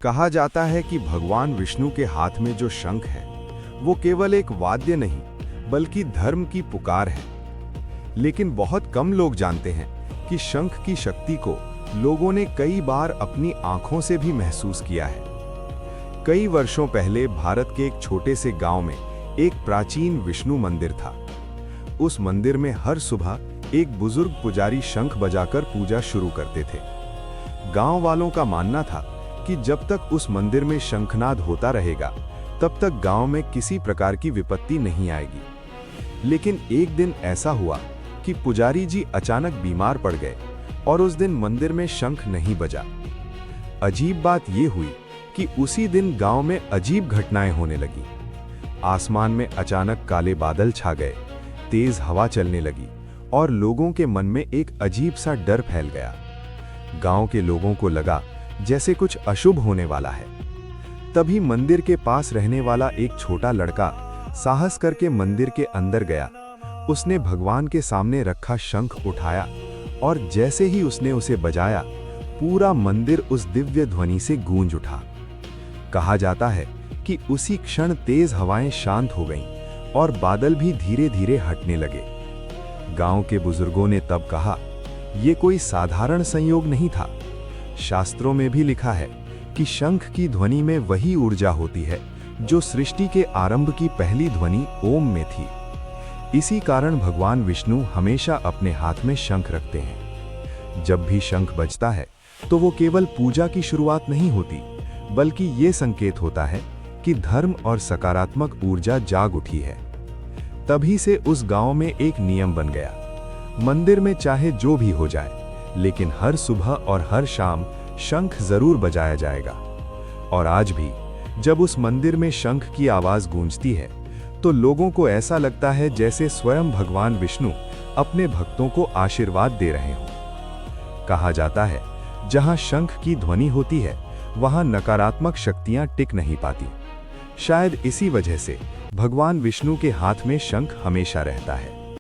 कहा जाता है कि भगवान विष्णु के हाथ में जो शंख है वो केवल एक वाद्य नहीं बल्कि धर्म की पुकार है। लेकिन बहुत कम लोग जानते हैं कि शंख की शक्ति को लोगों ने कई बार अपनी आंखों से भी महसूस किया है। कई वर्षों पहले भारत के एक छोटे से गांव में एक प्राचीन विष्णु मंदिर था। उस मंदिर में हर सुबह एक बुजुर्ग पुजारी शंख बजाकर पूजा शुरू करते थे। गांव वालों का मानना था कि जब तक उस मंदिर में शंखनाद होता रहेगा तब तक गांव में किसी प्रकार की विपत्ति नहीं आएगी। लेकिन एक दिन ऐसा हुआ कि पुजारी जी अचानक बीमार पड़ गए और उस दिन मंदिर में शंख नहीं बजा। अजीब बात यह हुई कि उसी दिन गांव में अजीब घटनाएं होने लगी। आसमान में अचानक काले बादल छा गए, तेज हवा चलने लगी और लोगों के मन में एक अजीब सा डर फैल गया। गांव के लोगों को लगा जैसे कुछ अशुभ होने वाला है। तभी मंदिर के पास रहने वाला एक छोटा लड़का साहस करके मंदिर के अंदर गया। उसने भगवान के सामने रखा शंख उठाया और जैसे ही उसने उसे बजाया, पूरा मंदिर उस दिव्य ध्वनि से गूंज उठा। कहा जाता है कि उसी क्षण तेज हवाएं शांत हो गईं और बादल भी धीरे धीरे हटने लगे। गांव के बुजुर्गों ने तब कहा, यह कोई साधारण संयोग नहीं था। शास्त्रों में भी लिखा है कि शंख की ध्वनि में वही ऊर्जा होती है जो सृष्टि के आरंभ की पहली ध्वनि ओम में थी। इसी कारण भगवान विष्णु हमेशा अपने हाथ में शंख रखते हैं। जब भी शंख बजता है तो वो केवल पूजा की शुरुआत नहीं होती, बल्कि ये संकेत होता है कि धर्म और सकारात्मक ऊर्जा जाग उठी है। तभी से उस गांव में एक नियम बन गया, मंदिर में चाहे जो भी हो जाए, लेकिन हर सुबह और हर शाम शंख जरूर बजाया जाएगा। और आज भी जब उस मंदिर में शंख की आवाज गूंजती है तो लोगों को ऐसा लगता है जैसे स्वयं भगवान विष्णु अपने भक्तों को आशीर्वाद दे रहे हों। कहा जाता है, जहां शंख की ध्वनि होती है वहां नकारात्मक शक्तियां टिक नहीं पाती। शायद इसी वजह से भगवान विष्णु के हाथ में शंख हमेशा रहता है।